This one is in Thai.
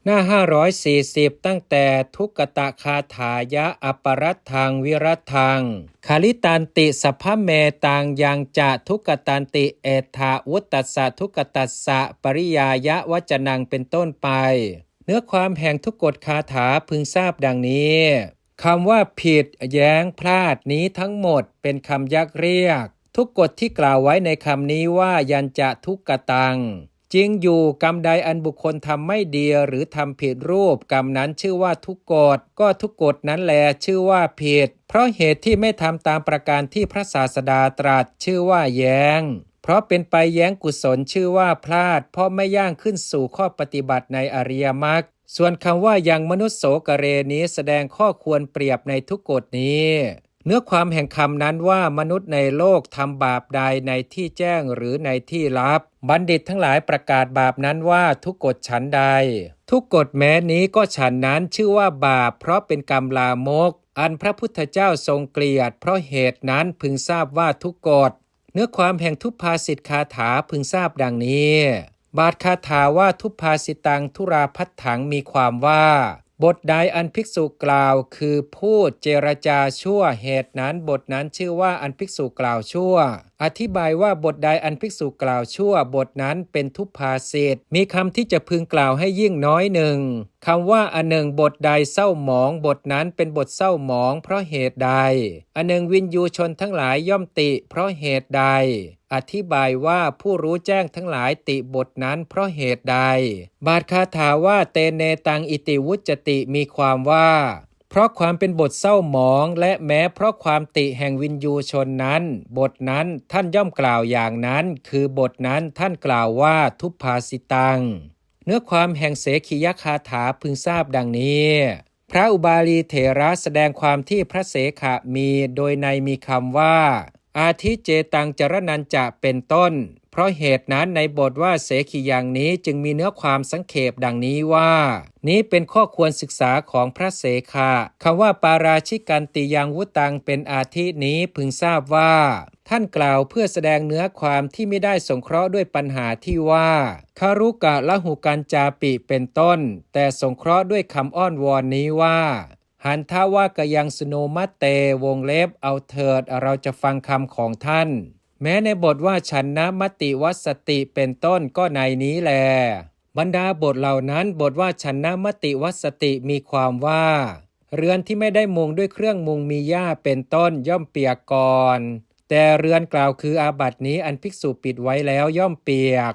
น้า540ตั้งแต่ทุกกตะคาถายะอปรัตถังวิรัตถังคาลิตันติสัพพเมตังยังจะทุกกตันติเอธาวุตตัสสะทุกกตัสสะปริยายะวจนังเป็นต้นไปเนื้อความแห่งทุกกฎคาถาพึงทราบดังนี้คำว่าผิดแย้งพลาดนี้ทั้งหมดเป็นคำยักเรียกทุกกฎที่กล่าวไว้ในคำนี้ว่ายันจะทุกกตังจริงอยู่กรรมใดอันบุคคลทำไม่ดีหรือทำผิดรูปกรรมนั้นชื่อว่าทุกกฎก็ทุกกฎนั้นแลชื่อว่าผิดเพราะเหตุที่ไม่ทำตามประการที่พระศาสดาตรัสชื่อว่าแย้งเพราะเป็นไปแย้งกุศลชื่อว่าพลาดเพราะไม่ย่างขึ้นสู่ข้อปฏิบัติในอริยมรรคส่วนคำว่ายังมนุษย์โสกเรนี้แสดงข้อควรเปรียบในทุกกฎนี้เนื้อความแห่งคำนั้นว่ามนุษย์ในโลกทำบาปใดในที่แจ้งหรือในที่ลับบัณฑิตทั้งหลายประกาศบาปนั้นว่าทุกกฎฉันใดทุกกฎแม้นี้ก็ฉันนั้นชื่อว่าบาปเพราะเป็นกรรมลามกอันพระพุทธเจ้าทรงเกลียดเพราะเหตุนั้นพึงทราบว่าทุกกฎเนื้อความแห่งทุพภาษิตคาถาพึงทราบดังนี้บาทคาถาว่าทุพภาสิตังทุราพัทถังมีความว่าบทใดอันภิกษุกล่าวคือพูดเจรจาชั่วเหตุนั้นบทนั้นชื่อว่าอันภิกษุกล่าวชั่วอธิบายว่าบทใดอันภิกษุกล่าวชั่วบทนั้นเป็นทุพภาษิตมีคำที่จะพึงกล่าวให้ยิ่งน้อยหนึ่งคำว่าอันหนึ่งบทใดเศร้าหมองบทนั้นเป็นบทเศร้าหมองเพราะเหตุใดอันหนึ่งวินยูชนทั้งหลายย่อมติเพราะเหตุใดอธิบายว่าผู้รู้แจ้งทั้งหลายติบทนั้นเพราะเหตุใดบาทคาถาว่าเตเนตังอิติวุจติมีความว่าเพราะความเป็นบทเศร้าหมองและแม้เพราะความติแห่งวินยูชนนั้นบทนั้นท่านย่อมกล่าวอย่างนั้นคือบทนั้นท่านกล่าวว่าทุพภาสิตังเนื้อความแห่งเสขียคาถาพึงทราบดังนี้พระอุบาลีเถระแสดงความที่พระเสขะมีโดยในมีคำว่าอาทิเจตังจรนันจะเป็นต้นเพราะเหตุนั้นในบทว่าเสขีอย่างนี้จึงมีเนื้อความสังเขปดังนี้ว่านี้เป็นข้อควรศึกษาของพระเสขะคำว่าปาราชิกันติยังวุตังเป็นอาทินี้พึงทราบว่าท่านกล่าวเพื่อแสดงเนื้อความที่ไม่ได้สงเคราะห์ด้วยปัญหาที่ว่าคารุกะละหุกันจาปิเป็นต้นแต่สงเคราะห์ด้วยคำอ้อนวอนนี้ว่าหันทว่ากยังสโนมัตเตวงเล็บเอาเถิดเราจะฟังคำของท่านแม้ในบทว่าฉันนะมติวัสติเป็นต้นก็ในนี้แลบรรดาบทเหล่านั้นบทว่าฉันนะมติวัสติมีความว่าเรือนที่ไม่ได้มุงด้วยเครื่องมุงมีหญ้าเป็นต้นย่อมเปียกก่อนแต่เรือนกล่าวคืออาบัตินี้อันภิกษุปิดไว้แล้วย่อมเปียก